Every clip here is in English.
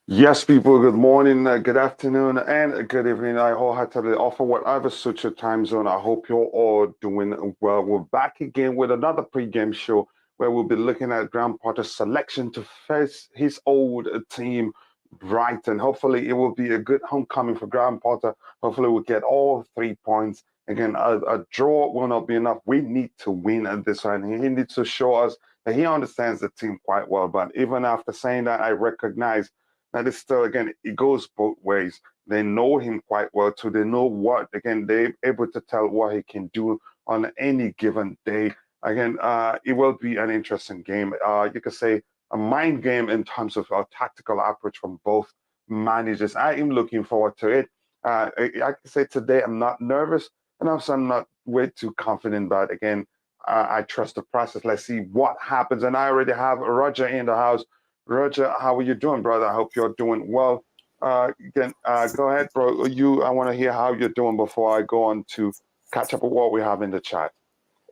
Yes, people, good morning, good afternoon, and good evening. I wholeheartedly offer whatever suits your time zone. I hope you're all doing well. We're back again with another pregame show where we'll be looking at Graham Potter's selection to face his old team, Brighton. Hopefully, it will be a good homecoming for Graham Potter. Hopefully, we'll get all 3 points. Again, a draw will not be enough. We need to win at this one. He needs to show us that he understands the team quite well. But even after saying that, I recognize that is still, again, it goes both ways. They know him quite well too. They know what, again, they're able to tell what he can do on any given day. Again, it will be an interesting game. You could say a mind game in terms of a tactical approach from both managers. I am looking forward to it. I can say today I'm not nervous, and also I'm not way too confident. But again, I trust the process. Let's see what happens. And I already have Roger in the house. Roger, how are you doing, brother? I hope you're doing well. Again, go ahead, bro. I want to hear how you're doing before I go on to catch up with what we have in the chat.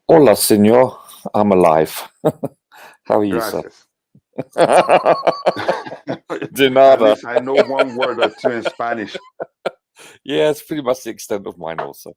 Hola, senor. I'm alive. How are you, sir? Gracias. De At nada. least I know one word or two in Spanish. Yeah, it's pretty much the extent of mine also.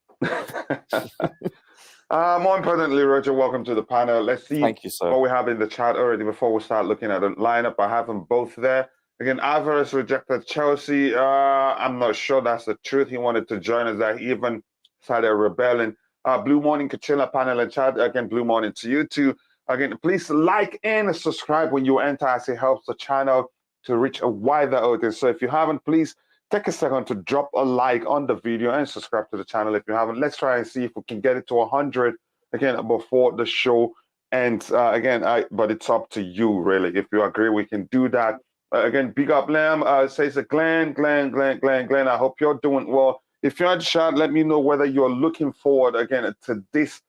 More importantly, Roger, welcome to the panel. Let's see Thank you, sir. what we have in the chat already before we start looking at the lineup. I have them both there. Again, Alvarez rejected Chelsea. I'm not sure that's the truth. He wanted to join us. That he even started rebelling. Blue Morning Kachila panel and chat. Again, Blue Morning to you too. Again, please like and subscribe when you enter as it helps the channel to reach a wider audience. So if you haven't, please take a second to drop a like on the video and subscribe to the channel if you haven't. Let's try and see if we can get it to 100 again before the show ends. But it's up to you really. If you agree, we can do that. Again, big up Lamb. Says Glenn. I hope you're doing well. If you're in the chat, let me know whether you're looking forward again to this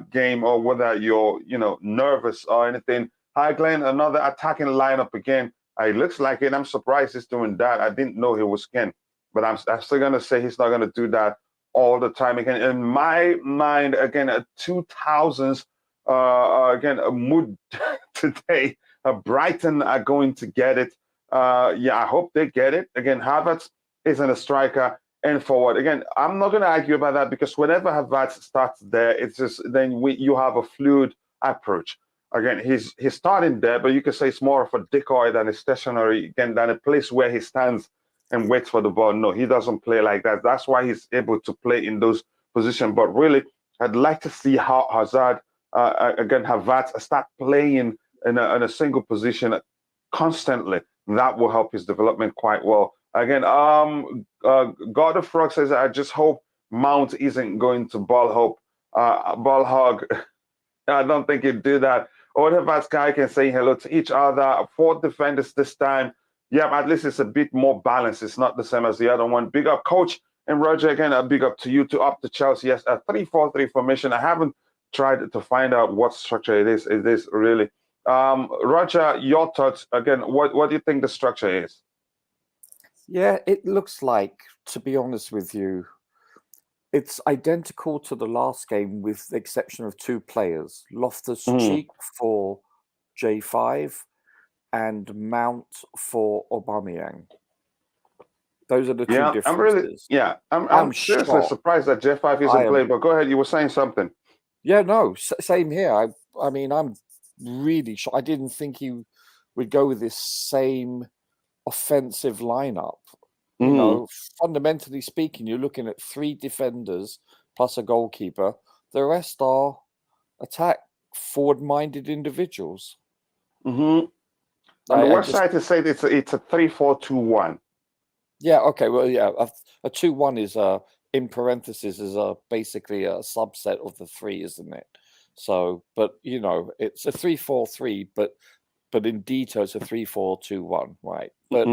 game or whether you're nervous or anything. Hi Glenn, another attacking lineup again. It looks like it. I'm surprised he's doing that. I didn't know he was Ken, but I'm still gonna say he's not gonna do that all the time again. In my mind, again, a 2000s, again, a mood today. Brighton are going to get it. Yeah, I hope they get it. Again, Havertz isn't a striker and forward. Again, I'm not gonna argue about that because whenever Havertz starts there, it's just then you have a fluid approach. Again, he's starting there, but you could say it's more of a decoy than a stationary, again, than a place where he stands and waits for the ball. No, he doesn't play like that. That's why he's able to play in those positions. But really, I'd like to see how Hazard, again, Havertz start playing in a single position constantly. That will help his development quite well. Again, God of Frog says, I just hope Mount isn't going to ball hog. I don't think he'd do that. All of us guys can say hello to each other. Four defenders this time. Yeah, at least it's a bit more balanced. It's not the same as the other one. Big up, coach. And Roger, again, a big up to you, to up to Chelsea. Yes, a 3-4-3 formation. I haven't tried to find out what structure it is. It is really. Roger, your thoughts. Again, what do you think the structure is? Yeah, it looks like, to be honest with you, it's identical to the last game with the exception of two players. Loftus-Cheek for J5 and Mount for Aubameyang. Those are the two differences. I'm seriously shocked. surprised that J5 isn't playing. But go ahead, you were saying something. Yeah, no, same here. I mean, I'm really shocked. I didn't think he would go with this same offensive lineup. You know, fundamentally speaking, you're looking at three defenders plus a goalkeeper. The rest are forward-minded individuals. On the website, it said it's a 3-4-2-1. Yeah. Okay. Well, yeah. A 2-1 is in parentheses is basically a subset of the three, isn't it? So, but you know, it's a 3-4-3, but in detail, it's a 3-4-2-1, right? But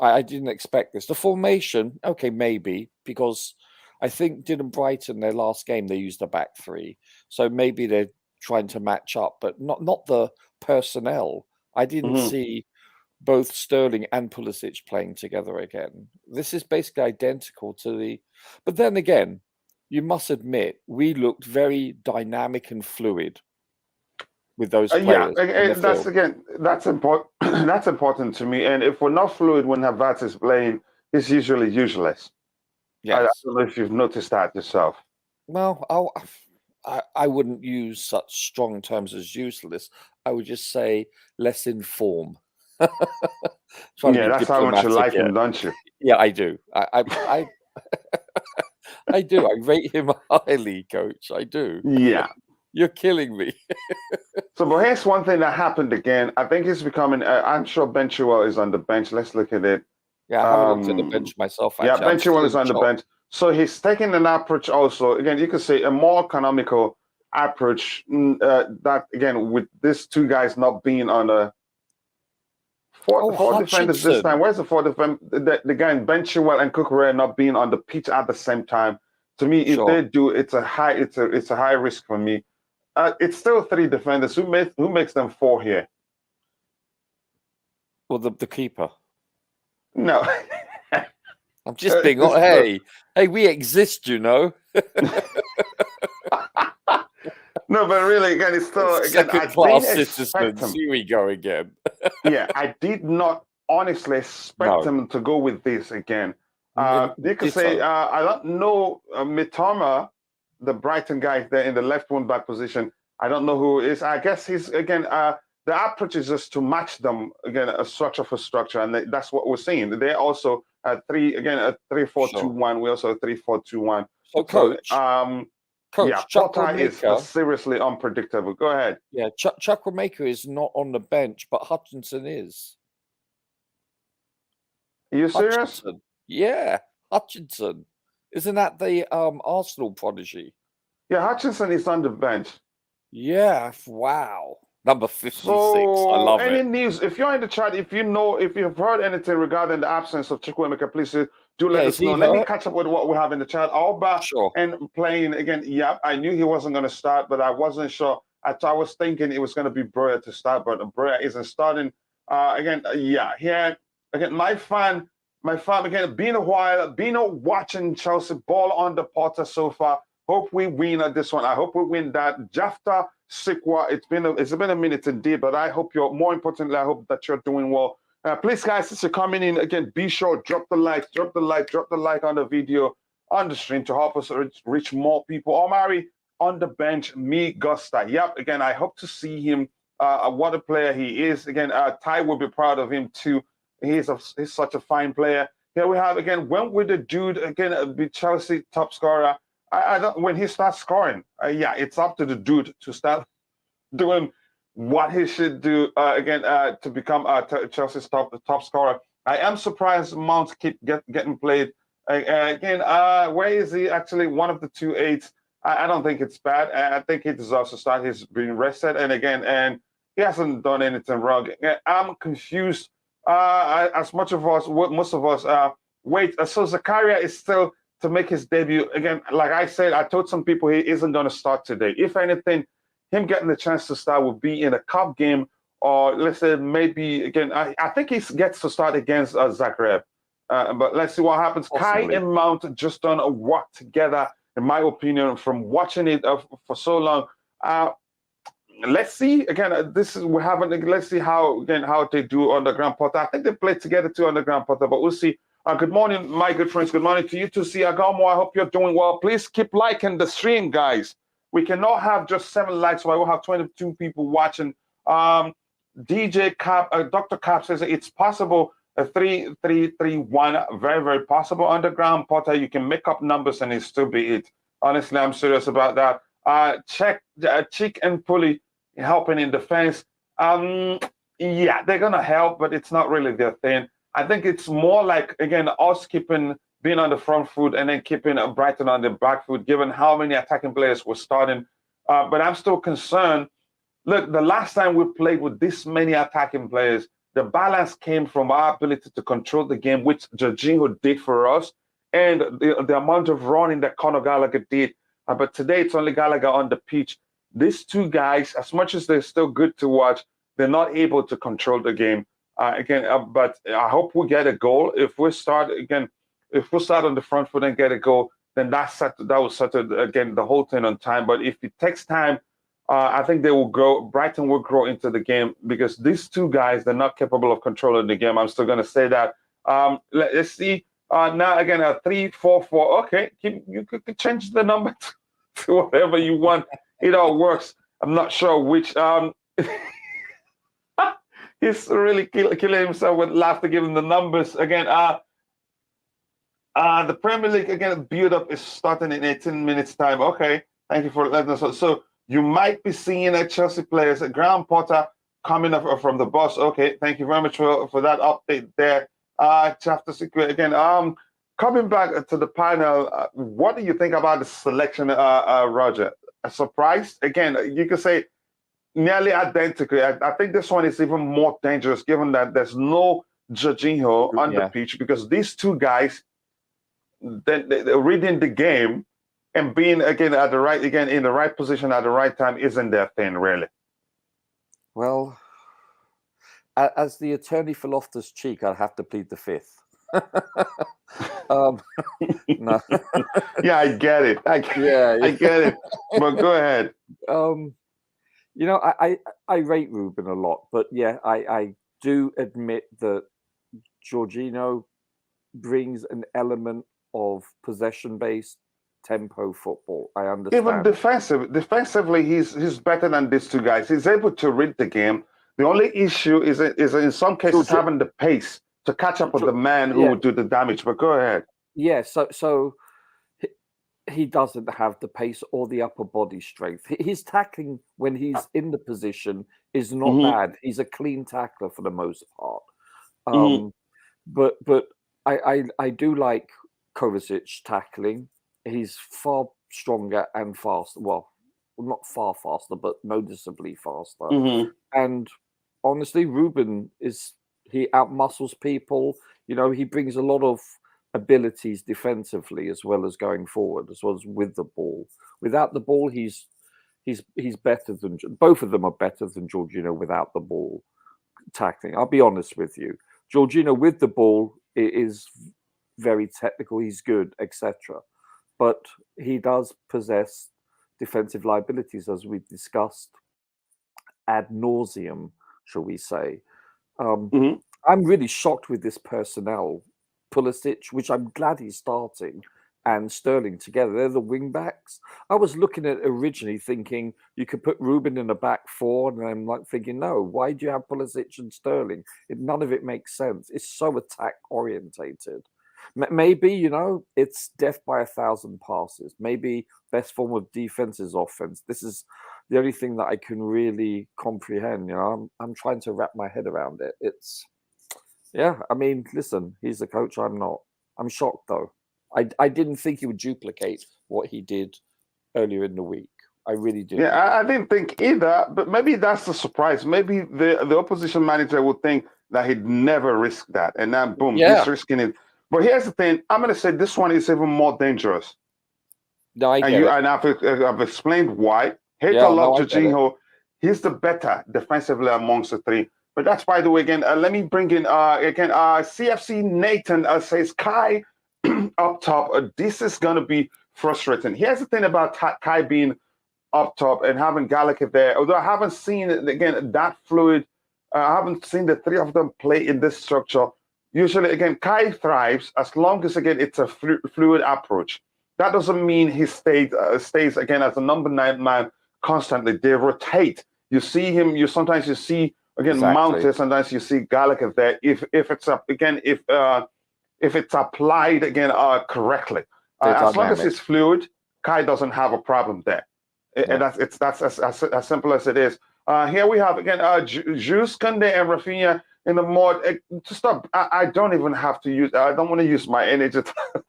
I didn't expect this. The formation, okay, maybe because I think didn't Brighton their last game they used a back three, so maybe they're trying to match up, but not the personnel. I didn't see both Sterling and Pulisic playing together again. This is basically identical to the. But then again, you must admit we looked very dynamic and fluid. with those Yeah, players in the that's field. again, that's important. That's important to me. And if we're not fluid when Havertz is playing, he's usually useless. I Yes. don't know if you've noticed that yourself. Well, I wouldn't use such strong terms as useless. I would just say less in form. Trying to Yeah, be that's how much you diplomatic like here. him, don't you? Yeah, I do. I do. I rate him highly, coach. I do. Yeah. You're killing me. So, but here's one thing that happened again. I think he's becoming. I'm sure Ben Chilwell is on the bench. Let's look at it. Yeah, I haven't looked at the bench myself, Yeah, actually. Ben I'm Chilwell still is on the shocked. bench. So he's taking an approach also. Again, you could say a more economical approach. That again, with these two guys not being on a Oh, four defenders this Hutchinson. time. Where's the four defenders? The guy in Ben Chilwell and Kukurea not being on the pitch at the same time. To me, if Sure. they do, it's a high risk for me. It's still three defenders. Who makes them four here? Well, the keeper. No. I'm just being. It's Hey, we exist, you know. No, but really, again, it's still again. I Second-class didn't expect citizens. him. Here we go again. Yeah, I did not honestly expect No. him to go with this again. You could say Ditto. I don't know Mitoma, the Brighton guy there in the left wing back position. I don't know who is. I guess he's again. The approach is just to match them again, a structure for structure, and that's what we're seeing. They're also a 3-4-2-1. We also a 3-4-2-1. So, coach, Yeah, Chuck Potter is Remaker. seriously unpredictable. Go ahead. Yeah, Chuck Remaker is not on the bench, but Hutchinson is. Are you serious? Hutchinson. Yeah, Hutchinson. Isn't that the Arsenal prodigy? Yeah, Hutchinson is on the bench. Yeah, wow. Number 56. So, I love any it. news? If you're in the chat, if you've heard anything regarding the absence of Chukwuemeka, please do let Yeah, us is he know. Let me hurt? catch up with what we have in the chat. Alba Sure. and playing again. Yeah, I knew he wasn't going to start, but I wasn't sure. I was thinking it was going to be Breuer to start, but Breuer isn't starting. Here again, my fan again. Been watching Chelsea ball on the Potter so far. Hope we win at this one. I hope we win that. Jafta Sikwa, it's been a minute indeed, but I hope I hope that you're doing well. Please, guys, since you're coming in again, be sure drop the like on the video, on the stream to help us reach more people. Omari on the bench, me Gusta. Yep. Again, I hope to see him. What a player he is. Again, Ty will be proud of him too. He's such a fine player. Here we have again. When will the dude again be Chelsea top scorer? I don't. When he starts scoring, it's up to the dude to start doing what he should do to become Chelsea's top scorer. I am surprised Mount keep getting played again. Where is he? Actually, one of the 2-8s. I don't think it's bad. I think he deserves to start. He's been rested, and he hasn't done anything wrong. I'm confused. As much of us, most of us, wait. So Zakaria is still to make his debut again. Like I said, I told some people he isn't going to start today. If anything, him getting the chance to start will be in a cup game, or let's say maybe again. I think he gets to start against Zakaria, but let's see what happens. Possibly. Kai and Mount just done a work together, in my opinion, from watching it for so long. Let's see again. Let's see how they do on the Grand Potter. I think they played together too on the Grand Potter, but we'll see. Good morning, my good friends. Good morning to you too, Siagamo. I hope you're doing well. Please keep liking the stream, guys. We cannot have just 7 likes, so I will have 22 people watching. DJ Cap, Dr. Cap says it's possible. A 3-3-3-1, very, very possible. Underground Potter, you can make up numbers and it still be it. Honestly, I'm serious about that. Chick and Pulley helping in defense. They're gonna help, but it's not really their thing. I think it's more like again us being on the front foot and then keeping Brighton on the back foot, given how many attacking players were starting. But I'm still concerned. Look, the last time we played with this many attacking players, the balance came from our ability to control the game, which Jorginho did for us, and the amount of running that Conor Gallagher did. But today, it's only Gallagher on the pitch. These two guys, as much as they're still good to watch, they're not able to control the game. But I hope we get a goal. If we start on the front foot and get a goal, then that will settle again the whole thing on time. But if it takes time, I think they will grow. Brighton will grow into the game because these two guys, they're not capable of controlling the game. I'm still going to say that. Let's see. Now again, a 3-4-4. Okay, you could change the number to whatever you want. It all works. I'm not sure which. He's really killing himself with laugh to give him the numbers again. The Premier League again build up is starting in 18 minutes time. Okay, thank you for letting us know. So you might be seeing a Chelsea players, Graham Potter coming up from the bus. Okay, thank you very much for that update there. Chapter secret again. Coming back to the panel, what do you think about the selection, Roger? A surprise? Again, you could say nearly identical. I think this one is even more dangerous given that there's no Jorginho on the pitch because these two guys, they're reading the game and being in the right position at the right time isn't their thing, really. Well, as the attorney for Loftus-Cheek, I'd have to plead the fifth. No. Yeah, I get it. I get it. But go ahead. I rate Ruben a lot, but I do admit that Jorginho brings an element of possession-based tempo football. I understand. Even defensively, he's better than these two guys. He's able to read the game. The only issue is in some cases having the pace to catch up with the man who will do the damage. But go ahead. Yeah, so he doesn't have the pace or the upper body strength. His tackling when he's in the position is not bad. He's a clean tackler for the most part. But I do like Kovacic tackling. He's far stronger and faster. Well, not far faster, but noticeably faster. And honestly, Ruben he outmuscles people. He brings a lot of abilities defensively as well as going forward, as well as with the ball. Without the ball, he's better than both of them are better than Jorginho without the ball tackling. I'll be honest with you. Jorginho with the ball is very technical. He's good, etc. But he does possess defensive liabilities, as we've discussed ad nauseum, shall we say. I'm really shocked with this personnel. Pulisic, which I'm glad he's starting, and Sterling together. They're the wing backs. I was looking at it originally thinking you could put Ruben in a back four, and I'm like thinking, no, why do you have Pulisic and Sterling? None of it makes sense. It's so attack orientated. Maybe, it's death by 1,000 passes. Maybe best form of defense is offense. This is the only thing that I can really comprehend. I'm trying to wrap my head around it. Listen, he's the coach. I'm not. I'm shocked, though. I didn't think he would duplicate what he did earlier in the week. I really didn't. Yeah, I didn't think either, but maybe that's the surprise. Maybe the opposition manager would think that he'd never risk that, and then boom, he's risking it. But here's the thing. I'm going to say this one is even more dangerous. No, I've explained why. Love Jorginho. He's the better defensively amongst the three. But that's, by the way, again, let me bring in, CFC Nathan says, Kai up top, this is going to be frustrating. Here's the thing about Kai being up top and having Gallagher there. Although I haven't seen it, again, that fluid, I haven't seen the three of them play in this structure. Usually, again, Kai thrives as long as, again, it's a fluid approach. That doesn't mean he stays again, as a number 9 man constantly. They rotate. You see him, sometimes you see, again, Mounted, sometimes you see Gallagher there. If it's if it's applied again correctly, as long as it's fluid, Kai doesn't have a problem there, and that's as simple as it is. Here we have again Jules Koundé and Rafinha in the mod. To stop, I don't even have to use. I don't want to use my energy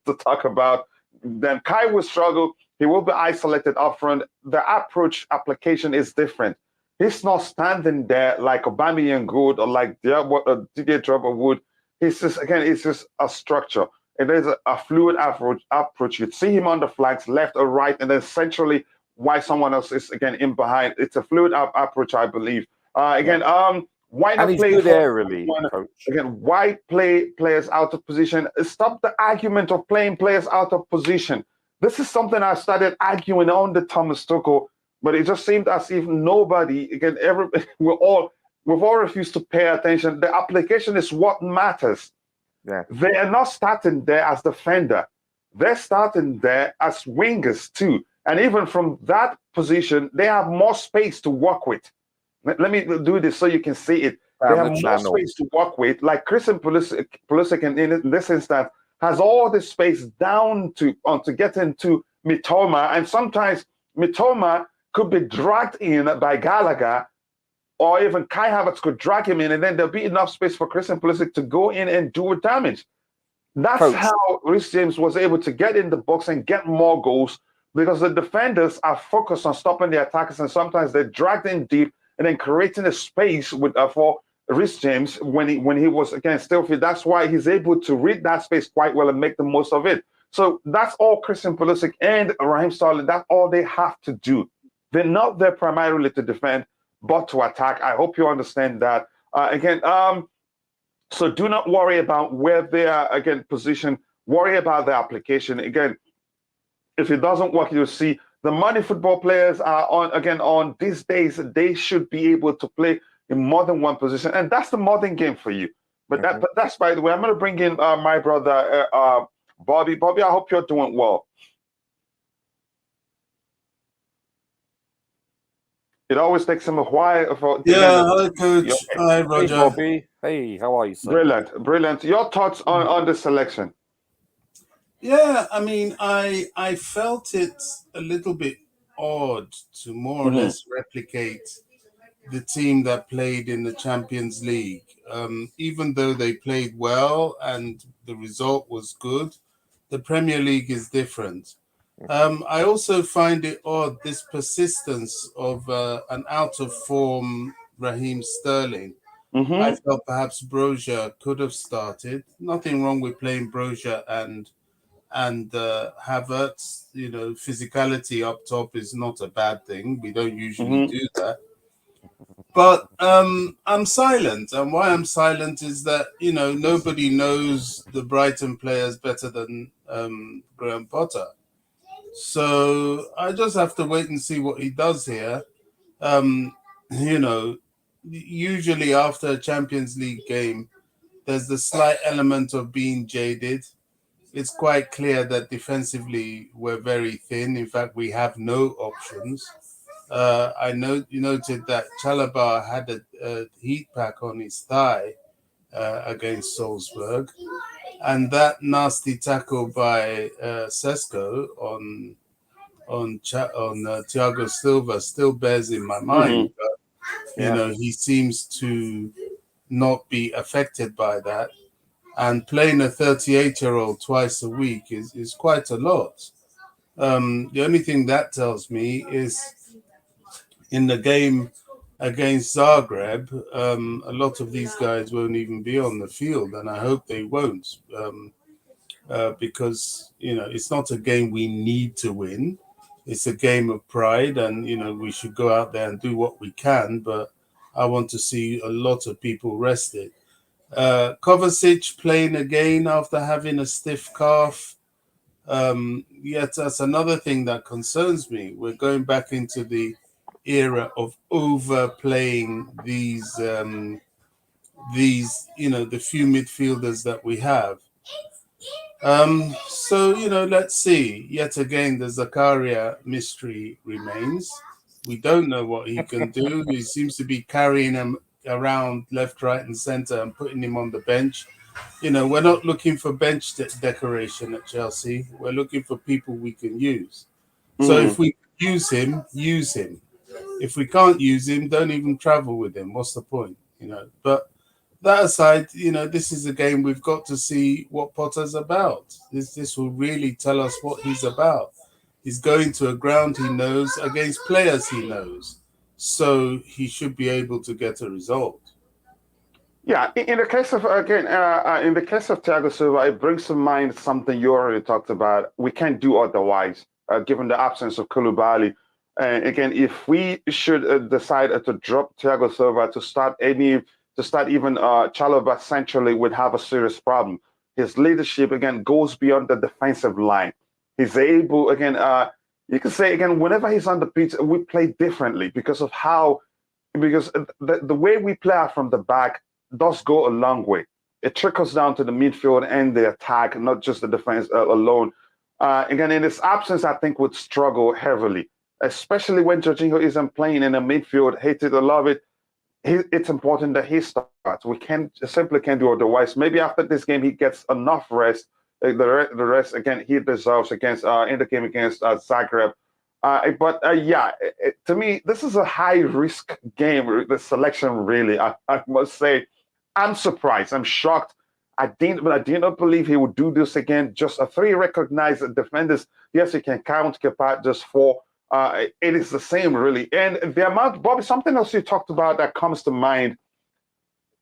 to talk about them. Kai will struggle. He will be isolated up front. The application is different. He's not standing there like Aubameyang Good or like Didier Drogba would. It's just a structure. It is a fluid approach. You'd see him on the flanks, left or right, and then centrally, why someone else is again in behind. It's a fluid approach, I believe. Why not play aerially, coach? Again, why play players out of position? Stop the argument of playing players out of position. This is something I started arguing on the Thomas Tuchel but it just seemed as if nobody, again, we've all refused to pay attention. The application is what matters. Yeah. They are not starting there as defender. They're starting there as wingers too. And even from that position, they have more space to work with. Let me do this so you can see it. They have more space to work with. Like Christian Pulisic in this instance has all the space down to get into Mitoma. And sometimes Mitoma could be dragged in by Gallagher, or even Kai Havertz could drag him in, and then there'll be enough space for Christian Pulisic to go in and do damage. That's how Reece James was able to get in the box and get more goals, because the defenders are focused on stopping the attackers, and sometimes they're dragged in deep and then creating a space for Reece James when he was, again, still fit. That's why he's able to read that space quite well and make the most of it. So that's all Christian Pulisic and Raheem Sterling, that's all they have to do. They're not there primarily to defend, but to attack. I hope you understand that. So do not worry about where they are, again, positioned. Worry about the application. Again, if it doesn't work, you'll see the money football players are on these days, they should be able to play in more than one position. And that's the modern game for you. But that's, by the way, I'm going to bring in my brother, Bobby. Bobby, I hope you're doing well. It always takes him a while. Hi, Coach. Hi, Roger. Hey, Bobby. Hey, how are you, sir? Brilliant. Your thoughts on this selection? Yeah, I mean, I felt it a little bit odd to more or less replicate the team that played in the Champions League. Even though they played well and the result was good, the Premier League is different. I also find it odd, this persistence of an out-of-form Raheem Sterling. I felt perhaps Broja could have started. Nothing wrong with playing Broja and Havertz. You know, physicality up top is not a bad thing. We don't usually do that. But I'm silent. And why I'm silent is that, you know, nobody knows the Brighton players better than Graham Potter. So I just have to wait and see what he does here. You know, usually after a Champions League game, there's the slight element of being jaded. It's quite clear that defensively we're very thin. In fact, we have no options. I know you noted that Chalobah had a heat pack on his thigh against Salzburg, and that nasty tackle by Sesko on Thiago Silva still bears in my mind. But, you know, he seems to not be affected by that. And playing a 38-year-old twice a week is quite a lot. The only thing that tells me is in the game against Zagreb, a lot of these guys won't even be on the field, and I hope they won't, because, you know, it's not a game we need to win. It's a game of pride, and, you know, we should go out there and do what we can, but I want to see a lot of people rested. Kovacic playing again after having a stiff calf. Yet that's another thing that concerns me. We're going back into the era of overplaying these, you know, the few midfielders that we have. So, you know, let's see. Yet again, the Zakaria mystery remains. We don't know what he can do. He seems to be carrying him around left, right, and center and putting him on the bench. You know, we're not looking for bench decoration at Chelsea. We're looking for people we can use. So if we use him, use him. If we can't use him, don't even travel with him. What's the point? You know, but that aside, you know, this is a game we've got to see what Potter's about. This will really tell us what he's about. He's going to a ground he knows against players he knows. So he should be able to get a result. Yeah, in the case of, in the case of Thiago Silva, it brings to mind something you already talked about. We can't do otherwise, given the absence of Koulibaly. And again, if we should decide to drop Thiago Silva to start even Chalobah centrally, would have a serious problem. His leadership, again, goes beyond the defensive line. He's able, again, you can say again, whenever he's on the pitch, we play differently because the way we play out from the back does go a long way. It trickles down to the midfield and the attack, not just the defense alone. Again, in his absence, I think would struggle heavily, especially when Jorginho isn't playing in the midfield. Hated a lot of it. It's important that he starts. We simply can't do otherwise. Maybe after this game, he gets enough rest. The rest again he deserves against in the game against Zagreb. To me, this is a high risk game. The selection, really, I must say, I'm surprised. I'm shocked. I did not believe he would do this again. Just three recognized defenders. Yes, you can count Kepa just four. It is the same, really. And the amount, Bobby, something else you talked about that comes to mind.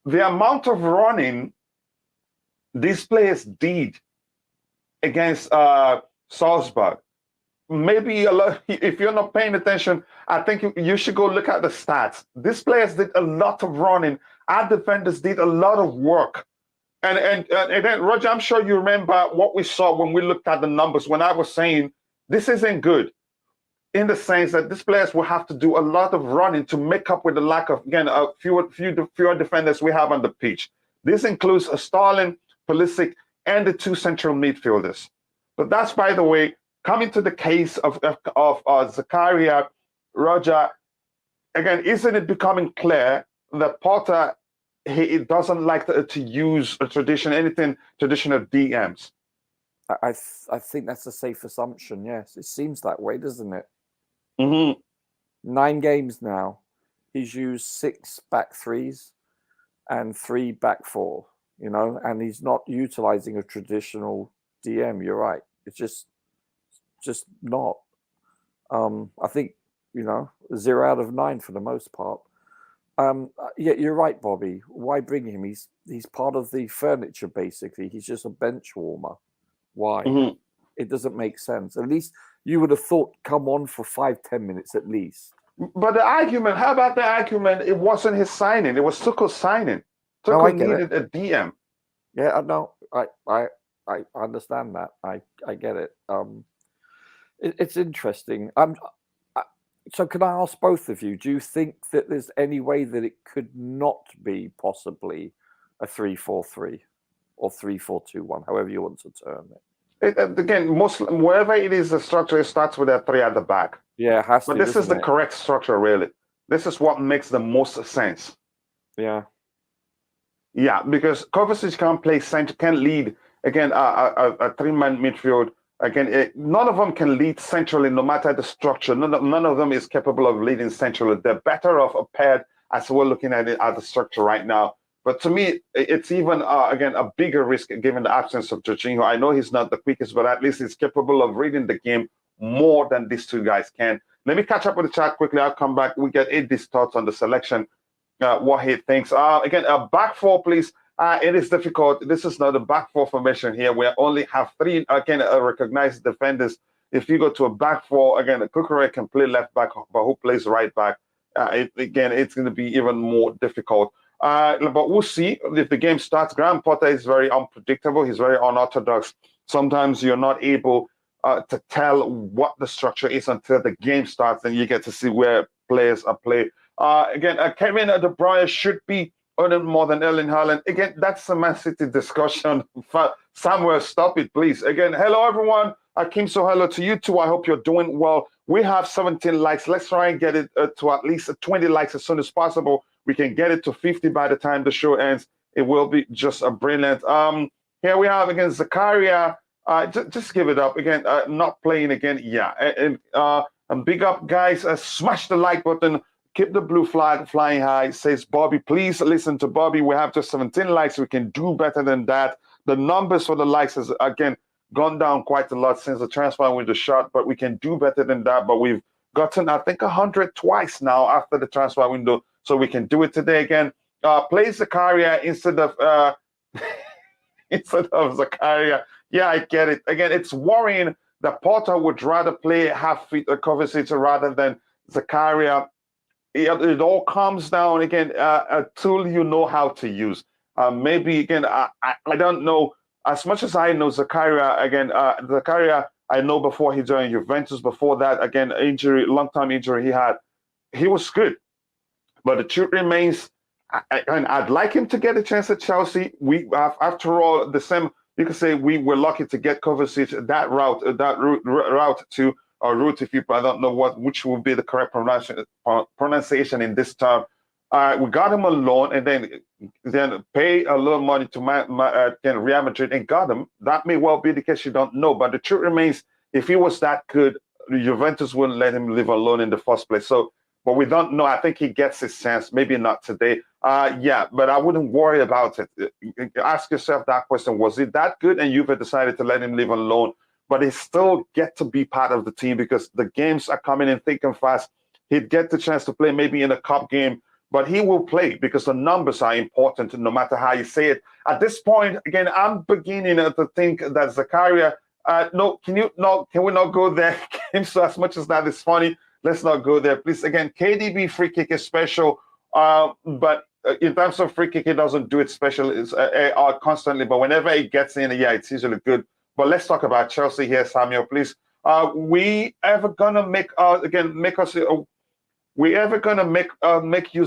The amount of running these players did against Salzburg. Maybe a lot. If you're not paying attention, I think you should go look at the stats. These players did a lot of running. Our defenders did a lot of work. And then, Roger, I'm sure you remember what we saw when we looked at the numbers, when I was saying this isn't good, in the sense that these players will have to do a lot of running to make up with the lack of, again, fewer defenders we have on the pitch. This includes Sterling, Pulisic, and the two central midfielders. But that's, by the way, coming to the case of Zakaria, Roger, again, isn't it becoming clear that Potter, he doesn't like to use anything traditional DMs? I think that's a safe assumption, yes. It seems that way, doesn't it? Mm-hmm. 9 games now. He's used 6 back threes and 3 back four, and he's not utilizing a traditional DM. You're right. It's just not. I think, 0 out of 9 for the most part. Yeah, you're right, Bobby. Why bring him? He's part of the furniture, basically. He's just a bench warmer. Why? Mm-hmm. It doesn't make sense. At least you would have thought, come on for 5-10 minutes at least. But how about the argument? It wasn't his signing. It was Tuchel's signing. Tuchel needed a DM. Yeah, no, I understand that. I get it. It's interesting. So can I ask both of you, do you think that there's any way that it could not be possibly a 3-4-3 or 3-4-2-1, however you want to term it? Again, wherever it is the structure, it starts with a 3 at the back. Yeah, it has to. But this is the correct structure, really. This is what makes the most sense. Yeah. Yeah, because Kovacic can't play center, can't lead, again, a 3-man midfield. Again, none of them can lead centrally, no matter the structure. None of them is capable of leading centrally. They're better off paired, as we're looking at it, at the structure right now. But to me, it's even, again, a bigger risk given the absence of Jorginho. I know he's not the quickest, but at least he's capable of reading the game more than these two guys can. Let me catch up with the chat quickly. I'll come back. We get Eddie's thoughts on the selection, what he thinks. Again, a back four, please. It is difficult. This is not a back four formation here. We only have 3, again, recognized defenders. If you go to a back four, again, Kukurea can play left back, but who plays right back? Again, it's going to be even more difficult. But we'll see if the game starts. Graham Potter is very unpredictable. He's very unorthodox. Sometimes you're not able to tell what the structure is until the game starts, and you get to see where players are played. Again, Kevin De Bruyne should be earning more than Erling Haaland. Again, that's a Man City discussion. Samuel, stop it, please. Again, hello, everyone. Akim, so hello to you too. I hope you're doing well. We have 17 likes. Let's try and get it to at least 20 likes as soon as possible. We can get it to 50 by the time the show ends. It will be just a brilliant. Here we have, again, Zakaria. Just give it up. Again, not playing again. Yeah. And big up, guys. Smash the like button. Keep the blue flag flying high, says Bobby. Please listen to Bobby. We have just 17 likes. We can do better than that. The numbers for the likes has, again, gone down quite a lot since the transfer window shut, but we can do better than that. But we've gotten, I think, 100 twice now after the transfer window, so we can do it today again. Play Zakaria instead of Zakaria. Yeah, I get it. Again, it's worrying that Potter would rather play half-fit Kovacic rather than Zakaria. It all comes down, again, a tool you know how to use. Maybe, again, I don't know. As much as I know Zakaria, again, Zakaria I know before he joined Juventus, before that, again, injury, long-time injury he was good. But the truth remains, and I'd like him to get a chance at Chelsea. We, after all, the same. You could say we were lucky to get Kovacic that route to or route. If you, I don't know which will be the correct pronunciation in this term. We got him on loan and then pay a little money to Real Madrid and got him. That may well be the case. You don't know, but the truth remains, if he was that good, Juventus wouldn't let him live alone in the first place. So. But we don't know. I think he gets his chance. Maybe not today. Yeah, but I wouldn't worry about it. Ask yourself that question. Was it that good? And Juve decided to let him live alone. But he still get to be part of the team because the games are coming in thick and fast. He'd get the chance to play maybe in a cup game, but he will play because the numbers are important no matter how you say it. At this point, again, I'm beginning to think that Zakaria, can we not go there? So as much as that is funny, let's not go there, please. Again, KDB free kick is special, but in terms of free kick, he doesn't do it special constantly. But whenever he gets in, yeah, it's usually good. But let's talk about Chelsea here, Samuel, please. We ever gonna make use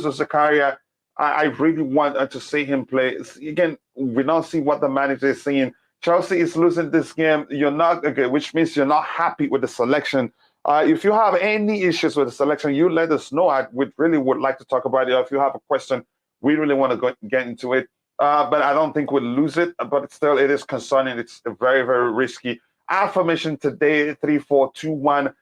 of Zakaria? I really want to see him play. Again, we don't see what the manager is seeing. Chelsea is losing this game. You're not okay, which means you're not happy with the selection. If you have any issues with the selection, you let us know. I would like to talk about it. If you have a question, we really want to get into it. But I don't think we'll lose it. But still, it is concerning. It's very, very risky. Our formation today, 3-4-2-1.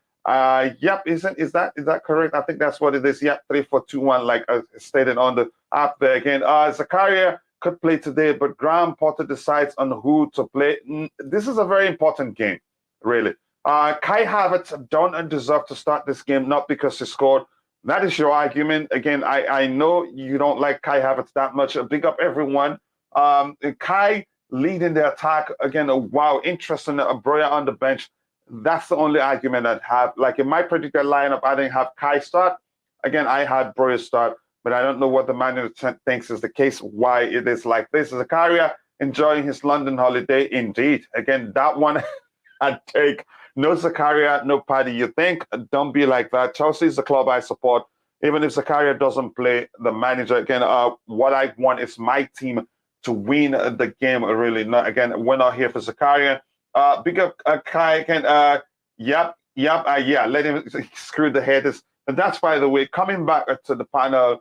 Yep, is that correct? I think that's what it is. Yep, 3-4-2-1, like stated on the app there again. Zakaria could play today, but Graham Potter decides on who to play. This is a very important game, really. Kai Havertz don't deserve to start this game, not because he scored. That is your argument. Again, I know you don't like Kai Havertz that much. Big up everyone. Kai leading the attack. Again, wow, interesting. Broya on the bench. That's the only argument I'd have. Like in my predicted lineup, I didn't have Kai start. Again, I had Broya start, but I don't know what the manager thinks is the case, why it is like this. Zakaria enjoying his London holiday. Indeed. Again, that one I'd take. No Zakaria, no Paddy. You think? Don't be like that. Chelsea is the club I support. Even if Zakaria doesn't play, the manager, again, what I want is my team to win the game, really. Again, we're not here for Zakaria. Big up Kai again. Yeah, let him screw the headers. And that's, by the way, coming back to the panel,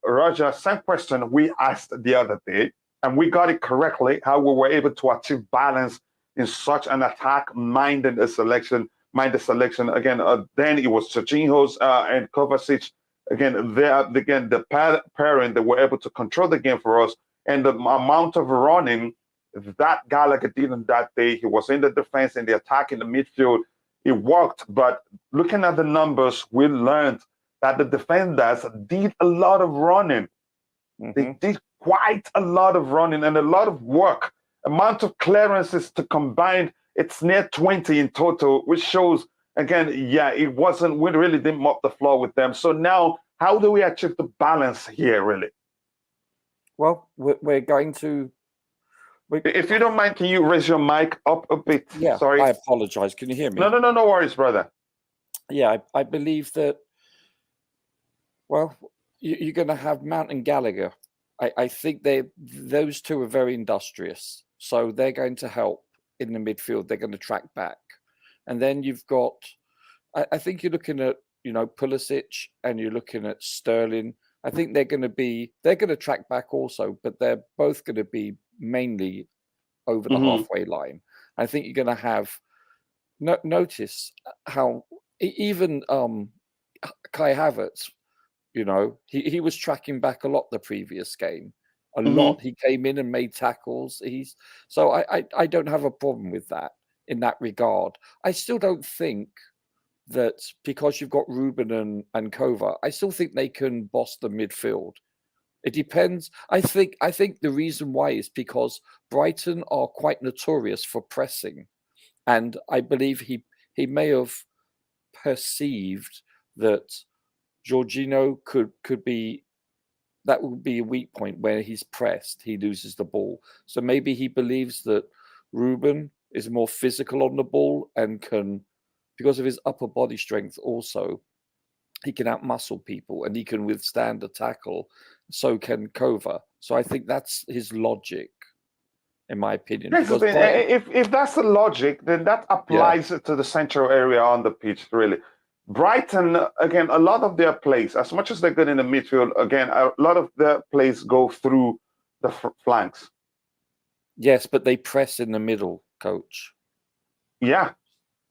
Roger, same question we asked the other day, and we got it correctly, how we were able to achieve balance in such an attack-minded selection. Again, then it was Jorginho's and Kovacic. Again, the pairing that were able to control the game for us, and the amount of running that Gallagher did on that day. He was in the defense, in the attack, in the midfield. It worked, but looking at the numbers, we learned that the defenders did a lot of running. Mm-hmm. They did quite a lot of running and a lot of work. Amount of clearances to combine, it's near 20 in total, which shows, again, yeah, it wasn't, we really didn't mop the floor with them. So now, how do we achieve the balance here, really? Well, we're going to... If you don't mind, can you raise your mic up a bit? Yeah, sorry. I apologize. Can you hear me? No worries, brother. Yeah, I believe that, well, you're going to have Mount and Gallagher. I think those two are very industrious. So they're going to help in the midfield. They're going to track back. And then you've got, I think you're looking at, Pulisic, and you're looking at Sterling. I think they're going to track back also, but they're both going to be mainly over the halfway line. I think you're going to have, notice how even Kai Havertz, he was tracking back a lot the previous game. A lot. He came in and made tackles. So I don't have a problem with that in that regard. I still don't think that because you've got Ruben and Kova, I still think they can boss the midfield. It depends. I think the reason why is because Brighton are quite notorious for pressing. And I believe he may have perceived that Jorginho could be, that would be a weak point where he's pressed, he loses the ball. So maybe he believes that Ruben is more physical on the ball and can, because of his upper body strength also, he can outmuscle people and he can withstand a tackle. So can Kova. So I think that's his logic, in my opinion. Here's the thing, if that's the logic, then that applies to the central area on the pitch, really. Brighton, again, a lot of their plays, as much as they're good in the midfield, again, a lot of their plays go through the flanks. Yes, but they press in the middle, coach. Yeah,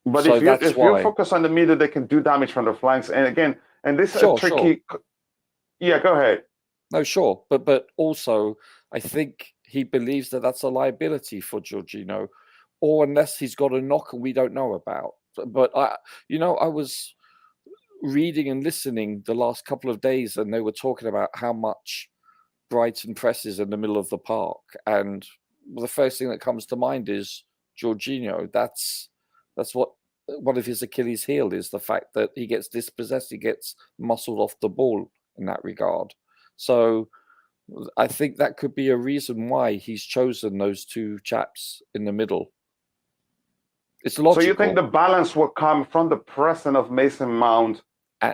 but So if you focus on the middle, they can do damage from the flanks. And again, and this is a tricky. Sure. Yeah, go ahead. No, sure, but also I think he believes that that's a liability for Jorginho, or unless he's got a knock and we don't know about. But I was reading and listening the last couple of days, and they were talking about how much Brighton presses in the middle of the park, and the first thing that comes to mind is Jorginho. That's what one of his Achilles' heel is, the fact that he gets dispossessed, he gets muscled off the ball in that regard. So I think that could be a reason why he's chosen those two chaps in the middle. It's logical. So you think the balance will come from the pressing of Mason Mount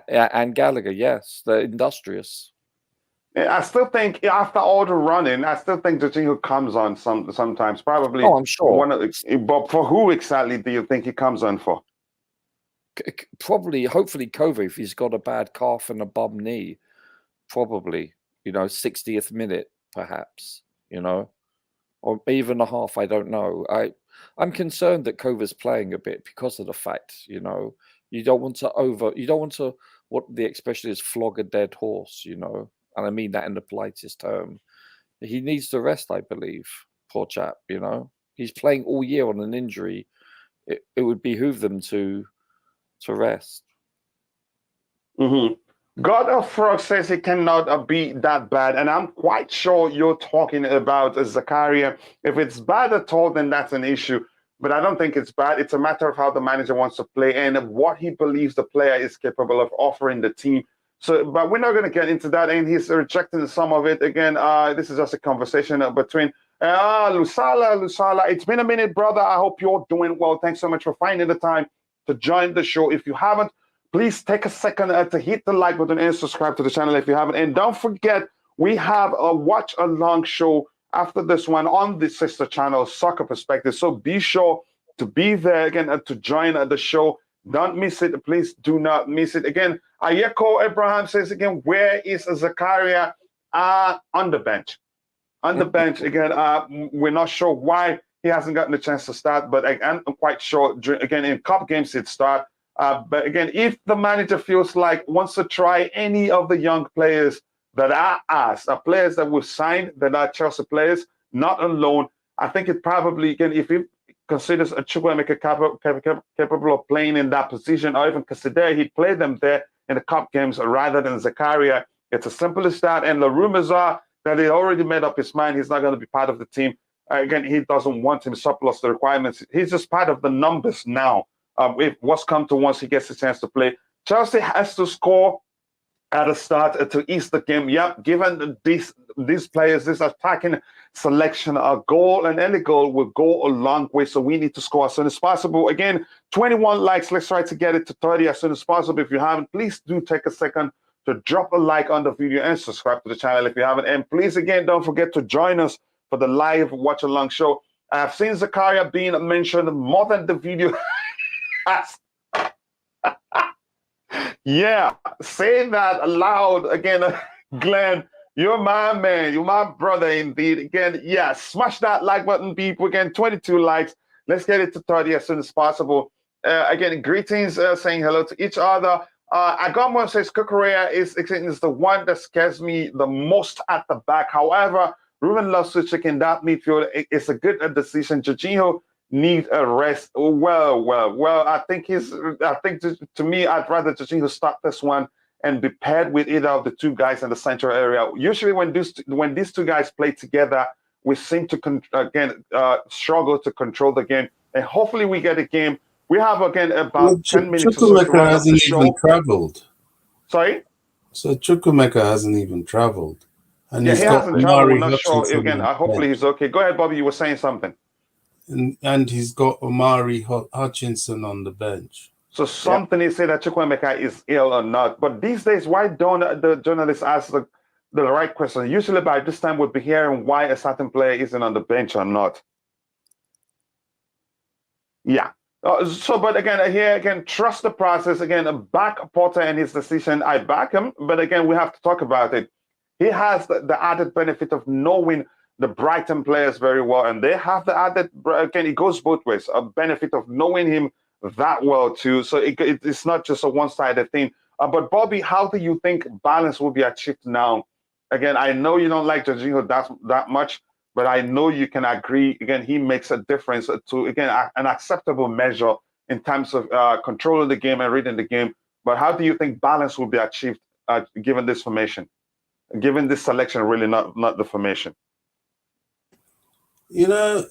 and Gallagher? Yes, they're industrious. I still think after all the running, I still think Jorginho comes on sometimes. Probably. Oh, I'm sure. But for who exactly do you think he comes on for? Probably, hopefully, Kova, if he's got a bad calf and a bum knee. Probably, 60th minute, perhaps, or even a half. I don't know. I'm concerned that Kova's playing a bit because of the fact, you don't want to what the expression is, flog a dead horse, and I mean that in the politest term. He needs to rest, I believe. Poor chap, he's playing all year on an injury. It would behoove them to rest. Mm-hmm. God of Frog says it cannot be that bad, and I'm quite sure you're talking about Zakaria. If it's bad at all, then that's an issue. But I don't think it's bad. It's a matter of how the manager wants to play and what he believes the player is capable of offering the team. So, but we're not going to get into that, and he's rejecting some of it. Again, this is just a conversation between Lusala. It's been a minute, brother. I hope you're doing well. Thanks so much for finding the time to join the show. If you haven't, please take a second to hit the like button and subscribe to the channel if you haven't. And don't forget, we have a watch-along show after this one on the sister channel, Soccer Perspective. So be sure to be there again to join the show. Don't miss it. Please do not miss it. Again, Ayeko Abraham says again, where is Zakaria? On the bench. On the bench. Again, we're not sure why he hasn't gotten a chance to start, but I'm quite sure, again, in cup games he'd start. But again, if the manager feels like wants to try any of the young players that are asked, are players that were signed, that are Chelsea players, not on loan, I think it probably, again, if he considers a Chukwuemeka capable of playing in that position, or even consider he'd play them there in the cup games rather than Zakaria. It's as simple as that. And the rumors are that he already made up his mind. He's not going to be part of the team. Again, he doesn't want him surplus the requirements. He's just part of the numbers now. If what's come to once he gets a chance to play, Chelsea has to score at the start to ease the game. Yep, given these players, this attacking selection, a goal and any goal will go a long way. So we need to score as soon as possible. Again, 21 likes. Let's try to get it to 30 as soon as possible. If you haven't, please do take a second to drop a like on the video and subscribe to the channel if you haven't. And please, again, don't forget to join us for the live watch-along show. I've seen Zakaria being mentioned more than the video. Yeah, say that aloud again, Glenn. You're my man. You're my brother indeed. Again, yeah, smash that like button, people. Again, 22 likes. Let's get it to 30 as soon as possible. Again, greetings, saying hello to each other. Agamo says Zakaria is the one that scares me the most at the back. However, Ruben loves switching in that midfield. It's a good decision. Jorginho need a rest. Well. I think to me, I'd rather Jorginho start this one and be paired with either of the two guys in the central area. Usually, when these two guys play together, we seem to struggle to control the game. And hopefully, we get a game. We have again about 10 minutes. Chukwuemeka hasn't even traveled. Sorry. So Chukwuemeka hasn't even traveled, and yeah, he hasn't traveled. I'm not sure. Again, hopefully he's okay. Go ahead, Bobby. You were saying something. and he's got Omari Hutchinson on the bench. So something is saying that Chukwuemeka is ill or not. But these days, why don't the journalists ask the right question? Usually by this time we'd be hearing why a certain player isn't on the bench or not. Yeah. But again, trust the process. Again, back Potter and his decision. I back him. But again, we have to talk about it. He has the added benefit of knowing the Brighton players very well. And they have the added, again, it goes both ways, a benefit of knowing him that well too. So it's not just a one-sided thing. But Bobby, how do you think balance will be achieved now? Again, I know you don't like Jorginho that much, but I know you can agree. Again, he makes a difference to, again, an acceptable measure in terms of controlling the game and reading the game. But how do you think balance will be achieved given this formation, given this selection, really not the formation? You know,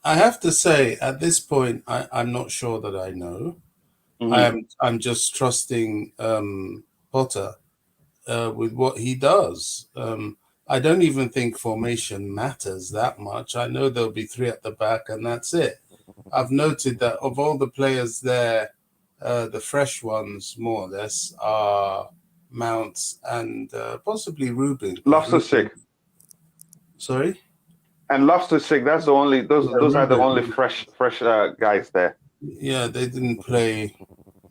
I have to say, at this point, I'm not sure that I know. I'm just trusting Potter with what he does. I don't even think formation matters that much. I know there'll be 3 at the back, and that's it. I've noted that of all the players there, the fresh ones, more or less, are Mounts and possibly Ruben. Loftus-Cheek. Sorry? And Loftus-Cheek, that's the only, those are the only fresh guys there. Yeah, they didn't play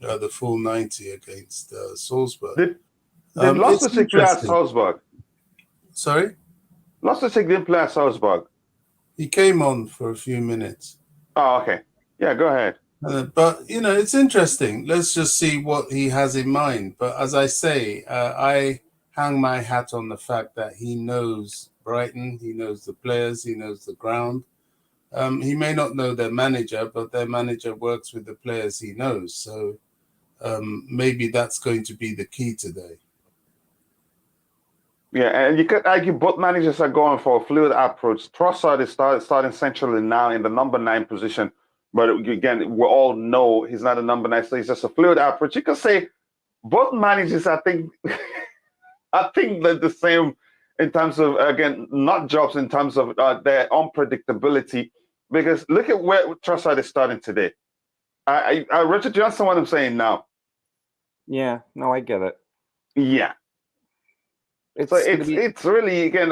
the full 90 against Salzburg. Did Loftus-Cheek play at Salzburg? Sorry? Loftus-Cheek didn't play at Salzburg. He came on for a few minutes. Oh, okay. Yeah, go ahead. But, you know, it's interesting. Let's just see what he has in mind. But as I say, I hang my hat on the fact that he knows Brighton, he knows the players, he knows the ground. He may not know their manager, but their manager works with the players he knows. So maybe that's going to be the key today. Yeah, and you could argue both managers are going for a fluid approach. Trossard is starting centrally now in the number 9 position. But again, we all know he's not a number 9, so he's just a fluid approach. You could say both managers, I think they're the same in terms of, again, not jobs in terms of their unpredictability. Because look at where Trossard is starting today. Richard, do you understand what I'm saying now? Yeah, no, I get it. Yeah. It's really, again,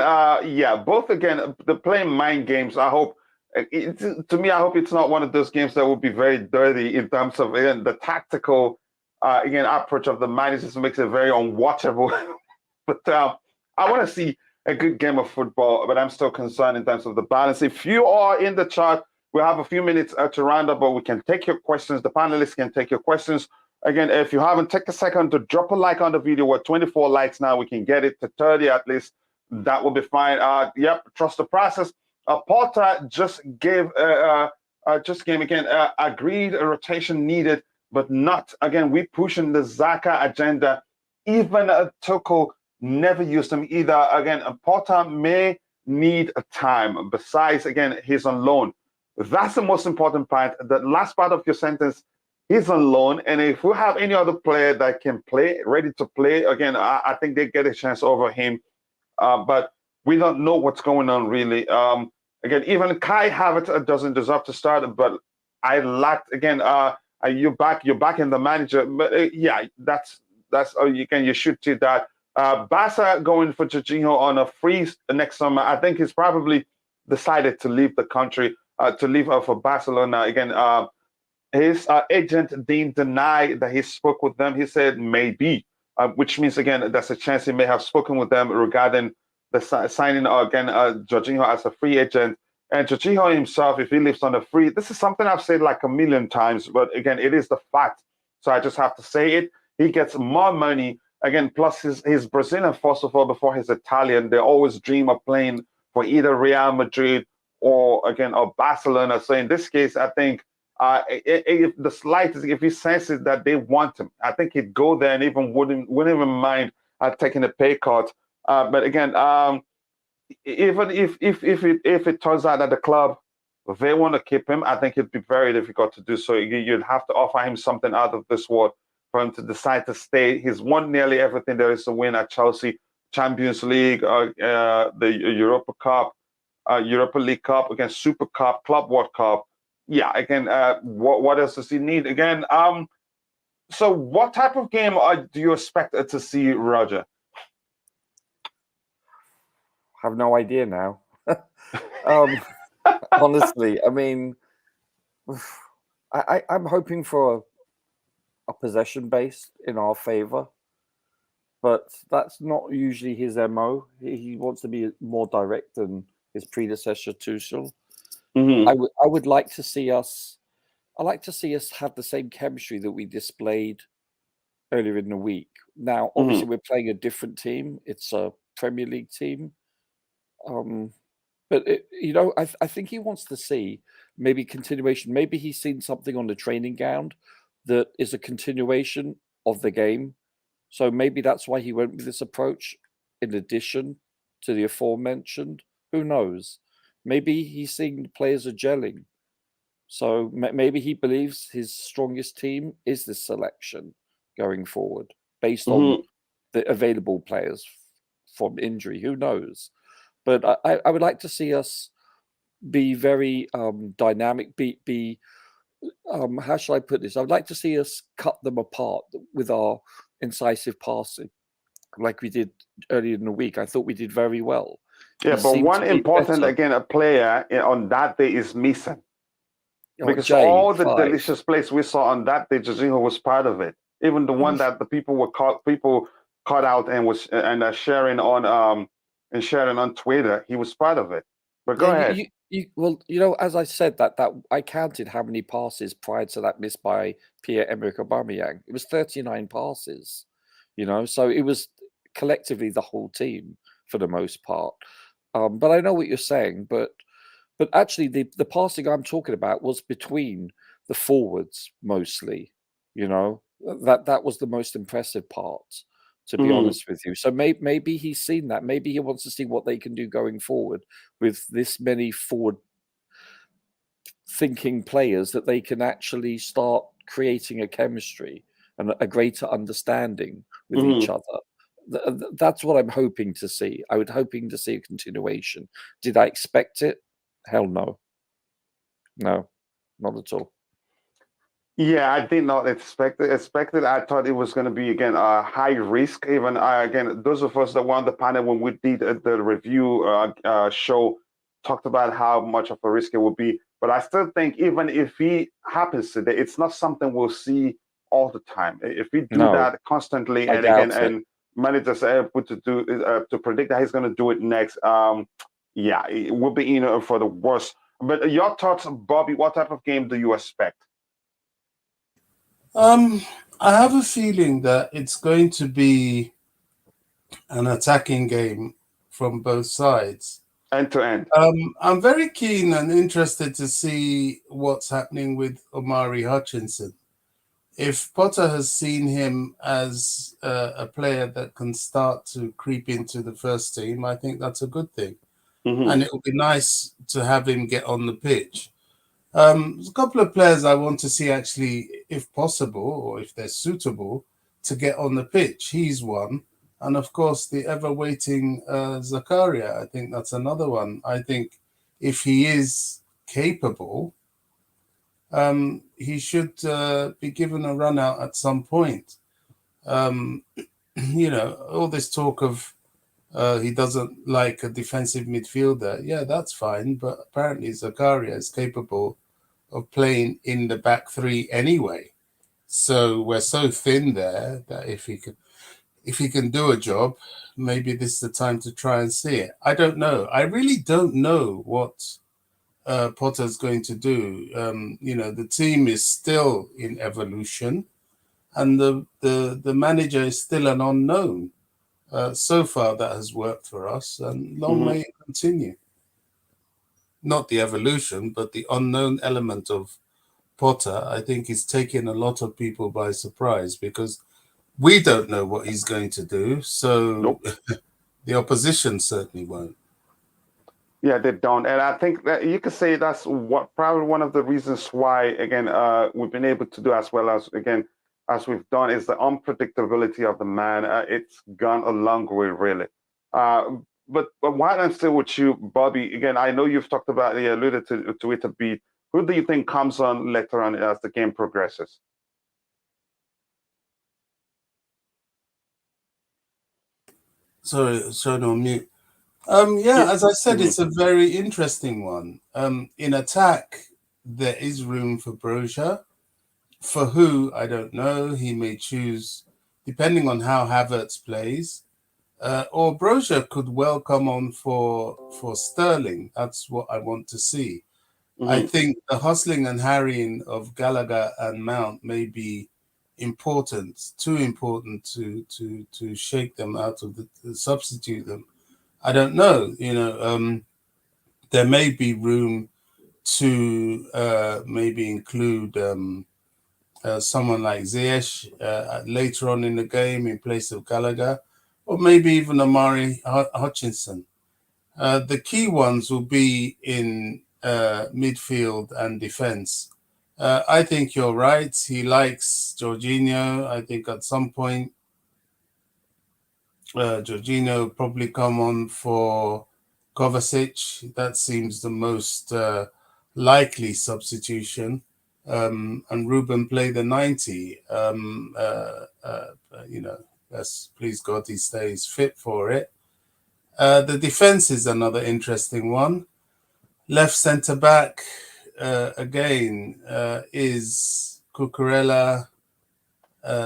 both, again, the playing mind games. I hope, to me, I hope it's not one of those games that will be very dirty in terms of, again, the tactical, approach of the managers makes it very unwatchable. But I want to see a good game of football, but I'm still concerned in terms of the balance. If you are in the chat, we'll have a few minutes to round up, but we can take your questions. The panelists can take your questions. Again, if you haven't, take a second to drop a like on the video. We're 24 likes now. We can get it to 30 at least. That will be fine. Trust the process. Potter just gave agreed a rotation needed, but not, again, we pushing the Zaka agenda. Even Tuchel never used him either. Again, Potter may need a time. Besides, again, he's on loan. That's the most important part. The last part of your sentence, he's on loan. And if we have any other player that can play, ready to play, again, I think they get a chance over him. But we don't know what's going on, really. Again, even Kai Havertz doesn't deserve to start, but I lacked, again, you're back in the manager. But that's you should see that. Bhache going for Jorginho on a freeze next summer. I think he's probably decided to leave the country, to leave for Barcelona. Again, his agent didn't deny that he spoke with them. He said maybe, which means, again, there's a chance he may have spoken with them regarding the signing again Jorginho as a free agent. And Jorginho himself, if he leaves on a free, this is something I've said like a million times, but again, it is the fact. So I just have to say it. He gets more money. Again, plus he's Brazilian, first of all, before he's Italian. They always dream of playing for either Real Madrid or Barcelona. So in this case, I think if the slightest, if he senses that they want him, I think he'd go there and even wouldn't even mind taking a pay cut. But again, even if it turns out that the club, they want to keep him, I think it'd be very difficult to do so. You'd have to offer him something out of this world for him to decide to stay. He's won nearly everything there is to win at Chelsea, Champions League, the Europa Cup, Europa League Cup, again, Super Cup, Club World Cup. Yeah, again, what else does he need? Again, so what type of game do you expect to see, Roger? I have no idea now. Honestly, I mean, I'm hoping for a possession base in our favor, but that's not usually his MO. He wants to be more direct than his predecessor Tuchel. Mm-hmm. I would like to see us. I like to see us have the same chemistry that we displayed earlier in the week. Now, obviously, we're playing a different team. It's a Premier League team. But I think he wants to see maybe continuation. Maybe he's seen something on the training ground that is a continuation of the game. So maybe that's why he went with this approach, in addition to the aforementioned. Who knows? Maybe he's seeing the players are gelling. So maybe he believes his strongest team is this selection going forward, based on the available players from injury. Who knows? But I would like to see us be very dynamic. Be how shall I put this? I would like to see us cut them apart with our incisive passing, like we did earlier in the week. I thought we did very well. Yeah, He but seemed one to be important, better. again, a player on that day is missing. Because Jay, all the 5. delicious plays we saw on that day, Jorginho was part of it. Even the one that the people cut out and was sharing on Twitter, he was part of it. But go ahead. Well, as I said, that I counted how many passes prior to that missed by Pierre-Emerick Aubameyang. It was 39 passes. So it was collectively the whole team for the most part. But I know what you're saying. But actually, the passing I'm talking about was between the forwards mostly. That was the most impressive part, to be honest with you. So maybe he's seen that. Maybe he wants to see what they can do going forward with this many forward-thinking players, that they can actually start creating a chemistry and a greater understanding with each other. That's what I'm hoping to see. I was hoping to see a continuation. Did I expect it? Hell no. No, not at all. Yeah, I did not expect it. I thought it was going to be, again, a high risk. Even again, those of us that were on the panel when we did the review show talked about how much of a risk it would be. But I still think even if he happens today, it's not something we'll see all the time. If we do that constantly, and again, and managers are able to do to predict that he's going to do it next, yeah, it will be for the worst. But your thoughts, Bobby? What type of game do you expect? I have a feeling that it's going to be an attacking game from both sides. End to end. I'm very keen and interested to see what's happening with Omari Hutchinson. If Potter has seen him as a player that can start to creep into the first team, I think that's a good thing. And it would be nice to have him get on the pitch. There's a couple of players I want to see, actually, if possible, or if they're suitable, to get on the pitch. He's one. And of course, the ever-waiting Zakaria, I think that's another one. I think if he is capable, he should be given a run out at some point. All this talk of he doesn't like a defensive midfielder. Yeah, that's fine. But apparently Zakaria is capable of playing in the back three anyway. So we're so thin there that if he can do a job, maybe this is the time to try and see it. I don't know. I really don't know what Potter's going to do. The team is still in evolution, and the manager is still an unknown. So far, that has worked for us, and long may it continue. Not the evolution, but the unknown element of Potter, I think, is taking a lot of people by surprise, because we don't know what he's going to do. So the opposition certainly won't. Yeah, they don't. And I think that you could say that's probably one of the reasons why, again, we've been able to do as well as we've done, is the unpredictability of the man. It's gone a long way, really. but while I'm still with you, Bobby, again, I know you've talked about, you alluded to it a bit. Who do you think comes on later on as the game progresses? Sorry, on mute. Yeah, as I said, it's a very interesting one. In attack, there is room for Broja. For who, I don't know. He may choose, depending on how Havertz plays. Or Broja could well come on for Sterling. That's what I want to see. I think the hustling and harrying of Gallagher and Mount may be important, too important to shake them out of to substitute them. I don't know. There may be room to maybe include someone like Ziyech later on in the game in place of Gallagher, or maybe even Amari Hutchinson. The key ones will be in midfield and defense. I think you're right. He likes Jorginho. I think at some point, Jorginho will probably come on for Kovacic. That seems the most likely substitution. And Ruben played the 90. Yes, please God, he stays fit for it. The defense is another interesting one. Left centre back, again, is Cucurella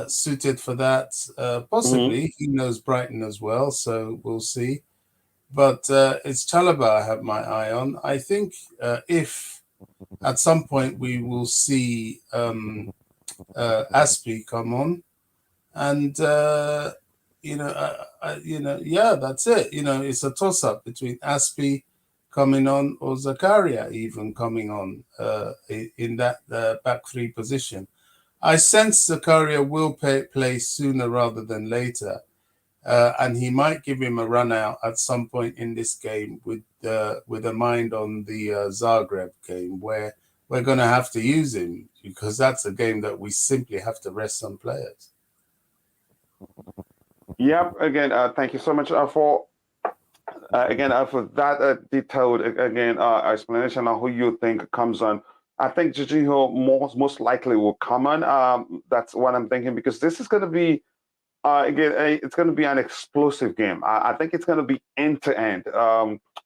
suited for that? Possibly. He knows Brighton as well, so we'll see. But it's Chalobah I have my eye on. I think if at some point we will see Aspie come on, and yeah, that's it. It's a toss-up between Aspie coming on or Zakaria even coming on in that back three position. I sense Zakaria will play sooner rather than later, and he might give him a run out at some point in this game with a mind on the Zagreb game, where we're going to have to use him, because that's a game that we simply have to rest some players. Yep. Again, thank you so much for that detailed explanation on who you think comes on. I think Jorginho most likely will come on. That's what I'm thinking, because this is going to be it's going to be an explosive game. I think it's going to be end to end.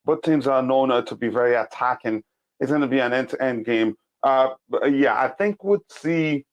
Both teams are known to be very attacking. It's going to be an end to end game. I think we'd see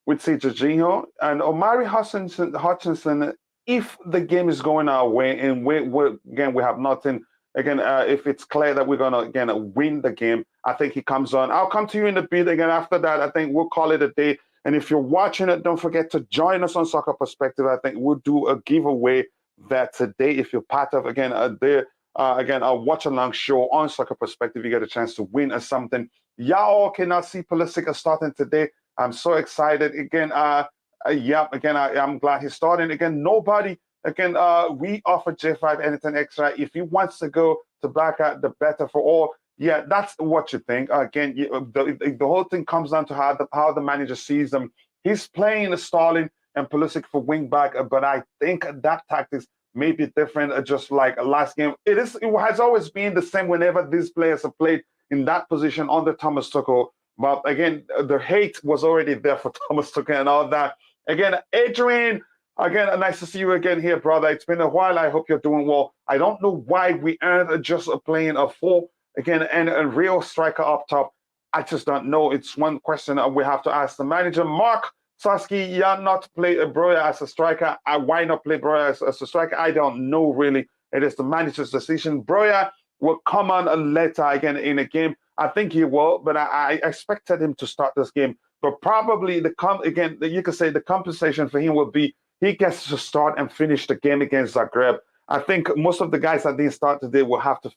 Jorginho and Omari Hutchinson. If the game is going our way, and we have nothing. Again, if it's clear that we're gonna win the game, I think he comes on. I'll come to you in a bit. Again, after that, I think we'll call it a day. And if you're watching it, don't forget to join us on Soccer Perspective. I think we'll do a giveaway that today. If you're part of a watch along show on Soccer Perspective, you get a chance to win something. Y'all cannot see Pulisic starting today. I'm so excited. Again, I'm glad he's starting. Again, nobody. Again, we offer J5 anything extra. If he wants to go to back out, the better for all. Yeah, that's what you think. Again, the whole thing comes down to how the manager sees them. He's playing Sterling and Pulisic for wing back, but I think that tactics may be different. Just like last game, it has always been the same whenever these players have played in that position under Thomas Tuchel. But again, the hate was already there for Thomas Tuchel and all that. Again, Adrian. Again, nice to see you again here, brother. It's been a while. I hope you're doing well. I don't know why we aren't just playing a 4 again and a real striker up top. I just don't know. It's one question we have to ask the manager. Mark Saski, not play Broja as a striker. Why not play Broja as a striker? I don't know, really. It is the manager's decision. Broja will come on later again in a game. I think he will, but I expected him to start this game. But probably you could say the compensation for him will be he gets to start and finish the game against Zagreb. I think most of the guys that didn't start today will have to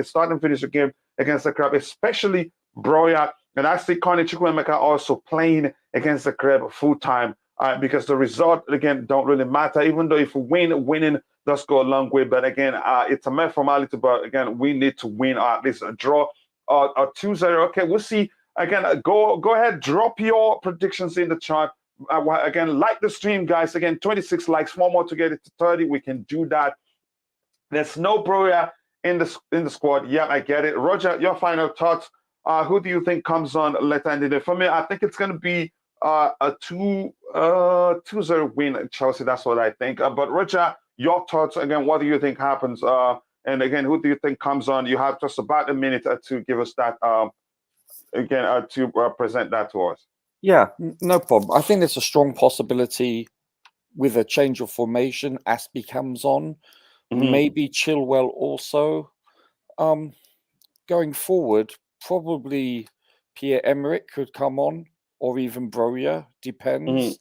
start and finish the game against Zagreb, especially Broja. And I see Connie Chukwuemeka also playing against Zagreb full time because the result, again, don't really matter. Even though if we winning does go a long way. But again, it's a mere formality. But again, we need to win or at least a draw or 2-0. Okay, we'll see. Again, go ahead, drop your predictions in the chat. Again, like the stream, guys. Again, 26 likes, 4 more to get it to 30. We can do that. There's no Broya in the squad. Yeah, I get it. Roger, your final thoughts. Who do you think comes on left-handed? For me, I think it's going to be a 2-0 win at Chelsea. That's what I think. But Roger, your thoughts again. What do you think happens? And again, who do you think comes on? You have just about a minute to give us that. Again, to present that to us. Yeah, no problem. I think there's a strong possibility with a change of formation. Aspie comes on, maybe Chilwell also. Going forward, probably Pierre-Emerick could come on, or even Broya. Depends.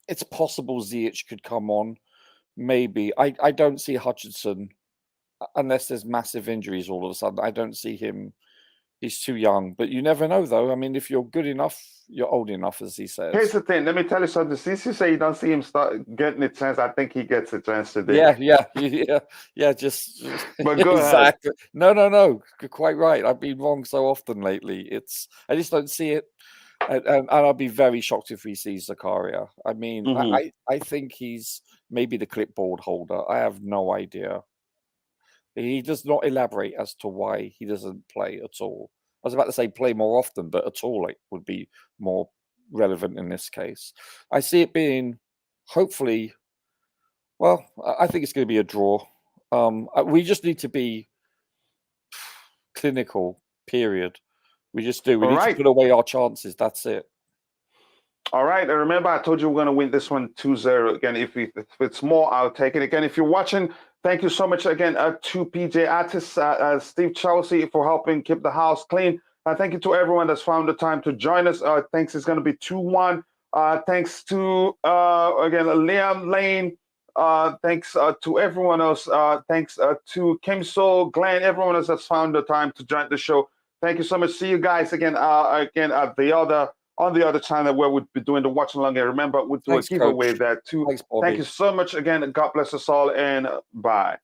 It's possible Ziyech could come on. Maybe. I don't see Hutchinson unless there's massive injuries all of a sudden. I don't see him. He's too young. But you never know, though. I mean, if you're good enough, you're old enough, as he says. Here's the thing. Let me tell you something. Since you say you don't see him start getting a chance, I think he gets a chance today. Yeah. Just. But go exactly. No. You're quite right. I've been wrong so often lately. I just don't see it. And I'll be very shocked if we see Zakaria. I mean, I think he's maybe the clipboard holder. I have no idea. He does not elaborate as to why he doesn't play at all. I was about to say play more often, but at all would be more relevant in this case. I see it being, hopefully, well, I think it's going to be a draw. We just need to be clinical, period. We just do. We need to put away our chances. That's it. All right. And remember, I told you we're going to win this one 2-0. Again, if it's more, I'll take it. Again, if you're watching, thank you so much again to PJ Artists, Steve Chelsea for helping keep the house clean. Thank you to everyone that's found the time to join us. Thanks. It's going to be 2-1. Thanks to, again, Liam Lane. Thanks to everyone else. Thanks to Kim Sol, Glenn, everyone else that's found the time to join the show. Thank you so much. See you guys again at on the other channel where we'll be doing the watch along. And remember, we'll do a giveaway there too. Thanks, thank you so much again. God bless us all, and bye.